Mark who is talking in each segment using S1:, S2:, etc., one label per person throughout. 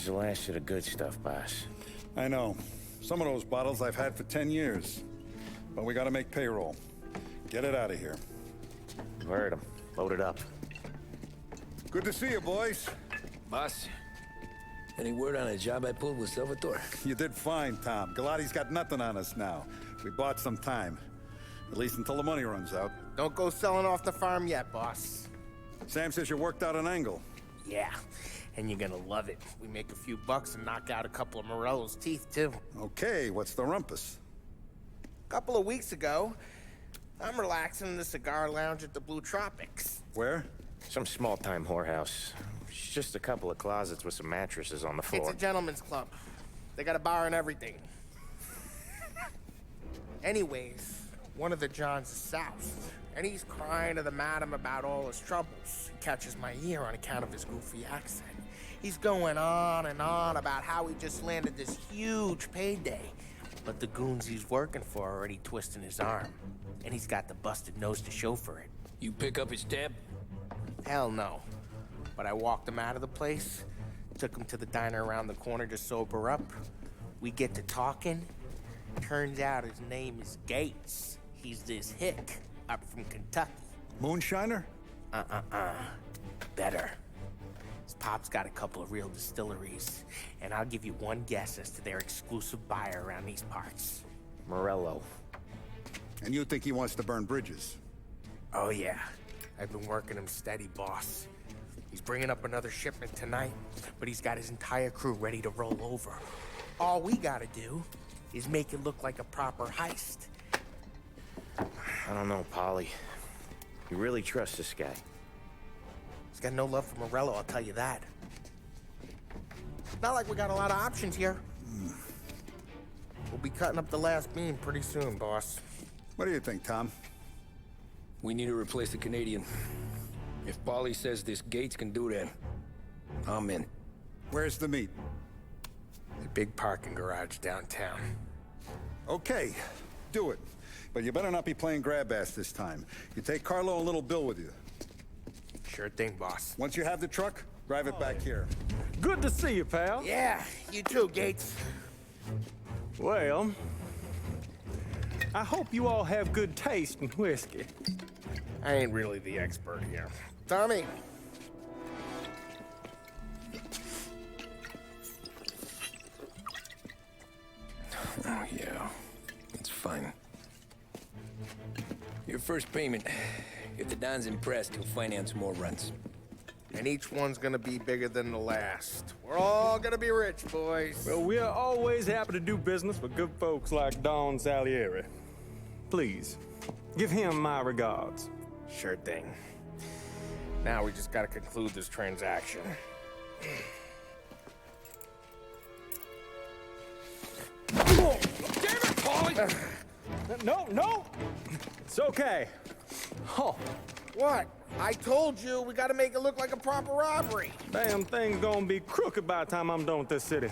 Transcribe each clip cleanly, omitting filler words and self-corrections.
S1: the last of the good stuff, boss.
S2: I know. Some of those bottles I've had for 10 years. But we gotta make payroll. Get it out of here.
S1: Heard him. Load it up.
S2: Good to see you, boys.
S3: Boss, any word on a job I pulled with Salvatore?
S2: You did fine, Tom. Galati's got nothing on us now. We bought some time. At least until the money runs out.
S4: Don't go selling off the farm yet, boss.
S2: Sam says you worked out an angle.
S4: Yeah, and you're gonna love it. We make a few bucks and knock out a couple of Morello's teeth, too.
S2: Okay, what's the rumpus?
S4: A couple of weeks ago, I'm relaxing in the cigar lounge at the Blue Tropics.
S2: Where?
S1: Some small-time whorehouse. It's just a couple of closets with some mattresses on the floor.
S4: It's a gentleman's club. They got a bar and everything. Anyways, one of the Johns is soused, and he's crying to the madam about all his troubles. He catches my ear on account of his goofy accent. He's going on and on about how he just landed this huge payday, but the goons he's working for are already twisting his arm, and he's got the busted nose to show for it.
S3: You pick up his tab?
S4: Hell no. But I walked him out of the place, took him to the diner around the corner to sober up. We get to talking. Turns out his name is Gates. He's this hick up from Kentucky.
S2: Moonshiner?
S4: Better. His pop's got a couple of real distilleries, and I'll give you one guess as to their exclusive buyer around these parts.
S1: Morello.
S2: And you think he wants to burn bridges?
S4: Oh yeah, I've been working him steady, boss. He's bringing up another shipment tonight, but he's got his entire crew ready to roll over. All we gotta do is make it look like a proper heist.
S1: I don't know, Polly. You really trust this guy?
S4: He's got no love for Morello, I'll tell you that. Not like we got a lot of options here. We'll be cutting up the last beam pretty soon, boss.
S2: What do you think, Tom?
S3: We need to replace the Canadian. If Paulie says this Gates can do that, I'm in.
S2: Where's the meet?
S4: The big parking garage downtown.
S2: Okay, do it. But you better not be playing grab ass this time. You take Carlo and Little Bill with you.
S4: Sure thing, boss.
S2: Once you have the truck, drive it back here.
S5: Good to see you, pal.
S4: Yeah, you too, Gates.
S5: Well, I hope you all have good taste in whiskey.
S4: I ain't really the expert here. Tommy.
S3: Oh, yeah. It's fine. Your first payment. If the Don's impressed, he'll finance more runs.
S4: And each one's gonna be bigger than the last. We're all gonna be rich, boys.
S5: Well, we are always happy to do business with good folks like Don Salieri. Please, give him my regards.
S4: Sure thing. Now we just gotta conclude this transaction.
S5: Damn it, Paulie! No! It's okay. Oh,
S4: What? I told you, we gotta make it look like a proper robbery.
S5: damn thing's gonna be crooked by the time I'm done with this city.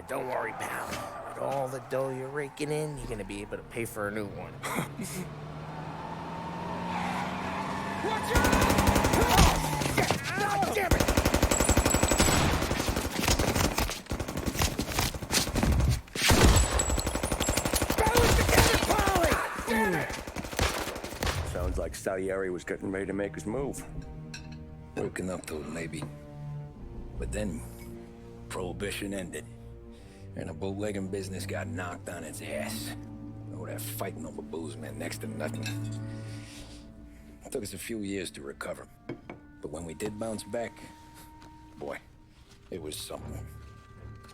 S4: Don't worry, pal. With all the dough you're raking in, you're gonna be able to pay for a new one.
S5: Watch out!
S4: God damn it!
S6: Sounds like Salieri was getting ready to make his move.
S3: Working up to it, maybe. But then, Prohibition ended. And the bootlegging business got knocked on its ass. Oh, that fighting over booze meant next to nothing. It took us a few years to recover. But when we did bounce back, boy, it was something.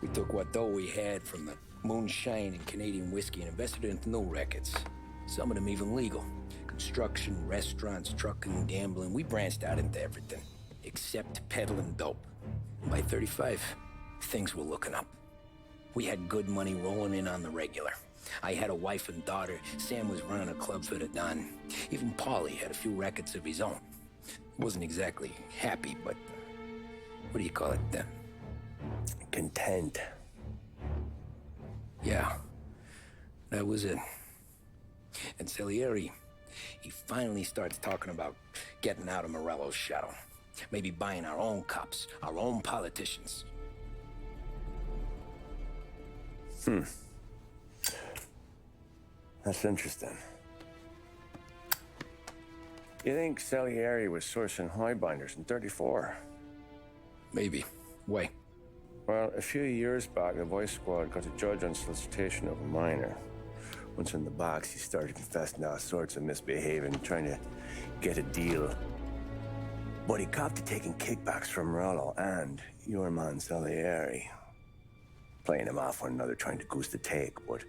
S3: We took what dough we had from the moonshine and Canadian whiskey and invested it into new rackets. Some of them even legal. Construction, restaurants, trucking, gambling. We branched out into everything, except peddling dope. By 35, things were looking up. We had good money rolling in on the regular. I had a wife and daughter. Sam was running a club for the Don. Even Paulie had a few rackets of his own. He wasn't exactly happy, but what do you call it then?
S6: Content.
S3: Yeah, that was it. And Salieri, he finally starts talking about getting out of Morello's shadow. Maybe buying our own cops, our own politicians.
S6: That's interesting. You think Salieri was sourcing highbinders in 34?
S3: Maybe. Why?
S6: Well, a few years back, the Vice Squad got a judge on solicitation of a minor. Once in the box, he started confessing all sorts of misbehaving, trying to get a deal. But he copped to taking kickbacks from Morello and your man Salieri. Playing him off one another, trying to goose the take, but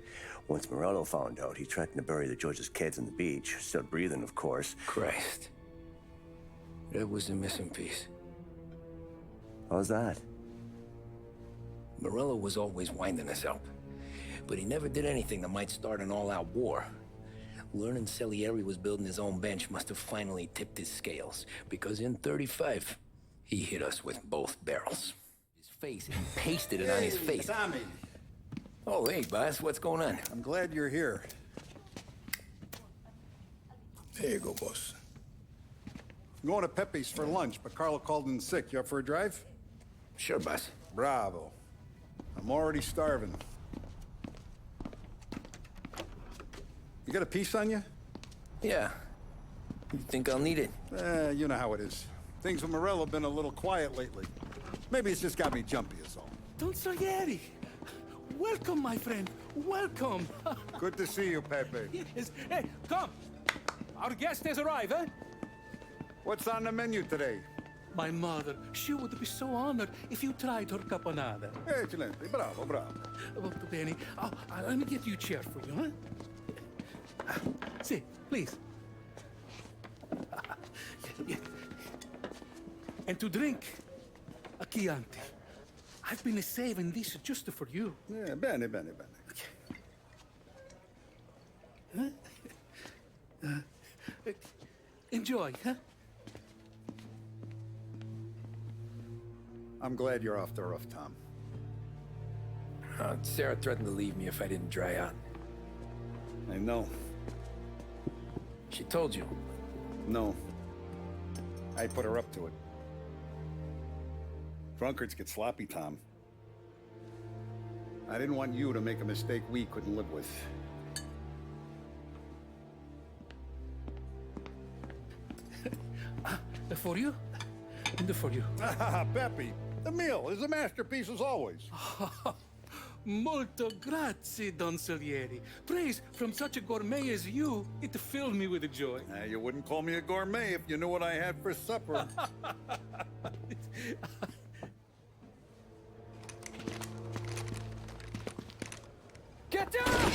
S6: once Morello found out, he threatened to bury the judge's kids on the beach. Still breathing, of course.
S3: Christ. That was the missing piece.
S6: How's that?
S3: Morello was always winding us up, but he never did anything that might start an all-out war. Learning Salieri was building his own bench must have finally tipped his scales, because in 35, he hit us with both barrels. His face, and he pasted it on his face.
S2: Tommy.
S3: Oh, hey, boss, what's going on?
S2: I'm glad you're here.
S7: There you go, boss.
S2: I'm going to Pepe's for lunch, but Carlo called in sick. You up for a drive?
S3: Sure, boss.
S2: Bravo. I'm already starving. You got a piece on you?
S3: Yeah. You think I'll need it?
S2: You know how it is. Things with Morello have been a little quiet lately. Maybe it's just got me jumpy, is all.
S7: Don Salieri. Welcome, my friend. Welcome.
S2: Good to see you, Pepe.
S7: Yes. Hey, come. Our guest has arrived, eh?
S2: What's on the menu today?
S7: My mother, she would be so honored if you tried her caponata.
S2: Excelente, bravo, bravo.
S7: Molto bene. Oh, let me get you a chair for you, huh? See, please. Yeah. And to drink, a Chianti. I've been saving this just for you.
S2: Yeah, bene, bene, bene.
S7: Enjoy, huh?
S2: I'm glad you're off the roof, Tom.
S3: Sarah threatened to leave me if I didn't dry out.
S2: I know.
S3: She told you.
S2: No. I put her up to it. Drunkards get sloppy, Tom. I didn't want you to make a mistake we couldn't live with.
S7: For you? And for you.
S2: Ah, Pepe, the meal is a masterpiece as always.
S7: Molto grazie, Don Salieri. Praise from such a gourmet as you, it filled me with joy.
S2: You wouldn't call me a gourmet if you knew what I had for supper.
S3: Get down!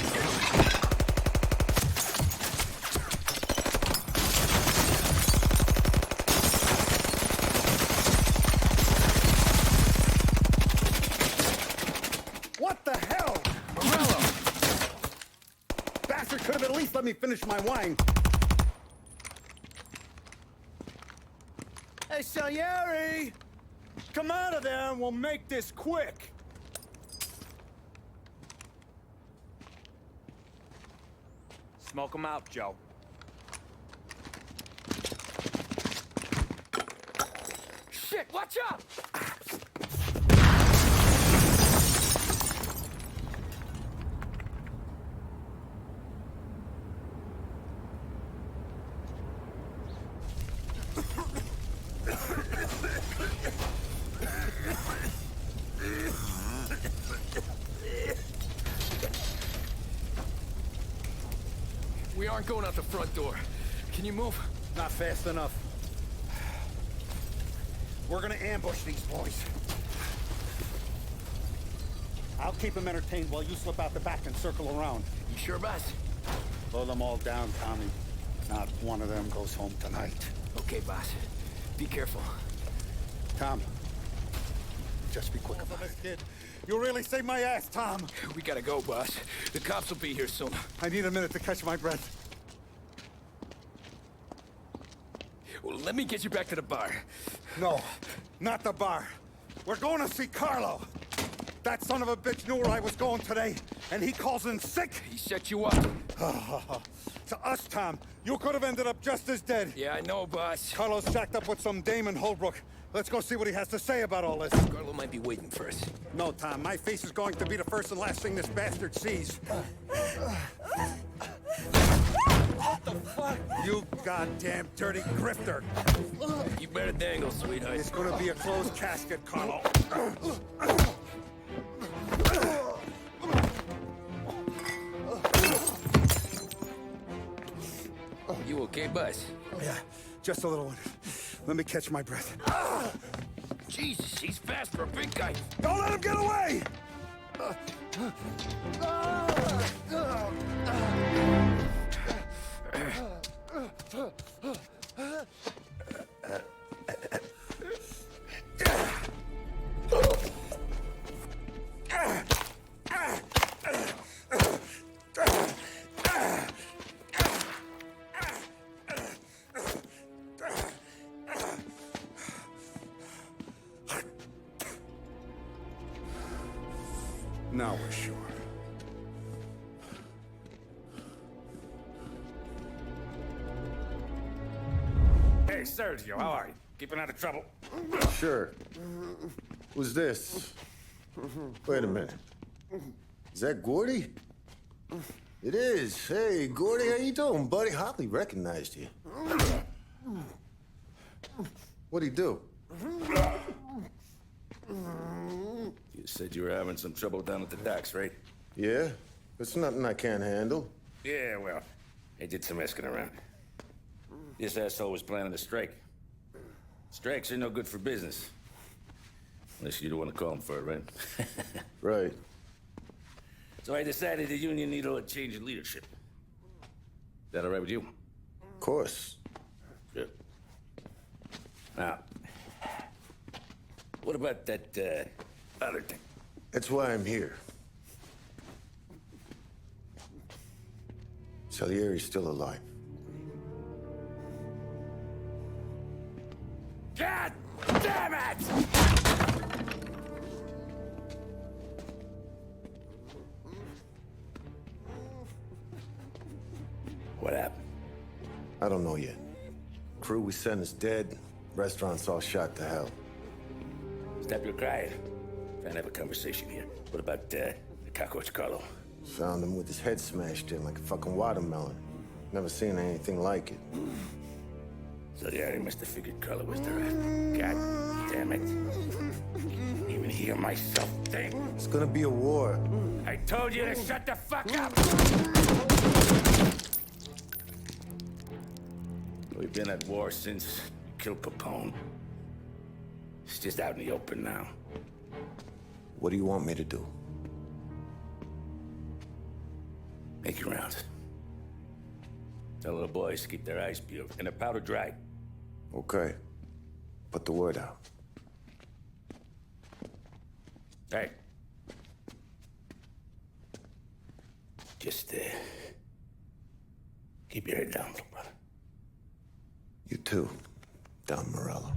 S2: What the hell? Morello! Bastard could have at least let me finish my wine.
S8: Hey, Salieri! Come out of there and we'll make this quick. Smoke 'em out, Joe.
S3: Shit, watch out! We aren't going out the front door. Can you move?
S2: Not fast enough. We're gonna ambush these boys. I'll keep them entertained while you slip out the back and circle around.
S3: You sure, boss?
S2: Blow them all down, Tommy. Not one of them goes home tonight.
S3: Okay, boss. Be careful.
S2: Tom, just be quick about it. Kid. You really saved my ass, Tom.
S3: We gotta go, boss. The cops will be here soon.
S2: I need a minute to catch my breath.
S3: Well, let me get you back to the bar.
S2: No, not the bar. We're going to see Carlo. That son of a bitch knew where I was going today, and he calls in sick?
S3: He set you up.
S2: To us, Tom, you could have ended up just as dead.
S3: Yeah, I know, boss.
S2: Carlos shacked up with some dame in Holbrook. Let's go see what he has to say about all this.
S3: Carlo might be waiting for us.
S2: No, Tom, my face is going to be the first and last thing this bastard sees.
S7: What the fuck?
S2: You goddamn dirty grifter.
S3: You better dangle, sweetheart.
S2: It's gonna be a closed casket, Carlo.
S3: You okay, boss?
S2: Yeah, just a little one. Let me catch my breath.
S3: Jesus, he's fast for a big guy.
S2: Don't let him get away! Now we're sure.
S1: Hey, Sergio, how are you? Keeping out of trouble?
S6: Sure. Who's this? Wait a minute. Is that Gordy? It is. Hey, Gordy, how you doing, buddy? Hardly recognized you. What'd he do?
S9: You said you were having some trouble down at the docks, right?
S6: Yeah? It's nothing I can't handle.
S9: Yeah, well, I did some asking around. This asshole was planning a strike. Strikes are no good for business. Unless you don't want to call him for it, right?
S6: Right.
S9: So I decided the union needed a change in leadership. Is that all right with you?
S6: Of course.
S9: Good. Now, what about that, other thing?
S6: That's why I'm here. Salieri's still alive.
S9: God damn it! What happened?
S6: I don't know yet. Crew we sent is dead. Restaurant's all shot to hell.
S9: Stop your crying. Trying to have a conversation here. What about, the cockroach Carlo?
S6: Found him with his head smashed in like a fucking watermelon. Never seen anything like it.
S9: So yeah, he must have figured Carlo was the rat. God damn it. Even hear myself think.
S6: It's gonna be a war.
S9: I told you to shut the fuck up! We've been at war since you killed Capone. It's just out in the open now.
S6: What do you want me to do?
S9: Make your rounds. Tell the boys to keep their eyes peeled and their powder dry.
S6: Okay. Put the word out.
S9: Hey. Just, keep your head down, little brother.
S6: You too, Don Morello.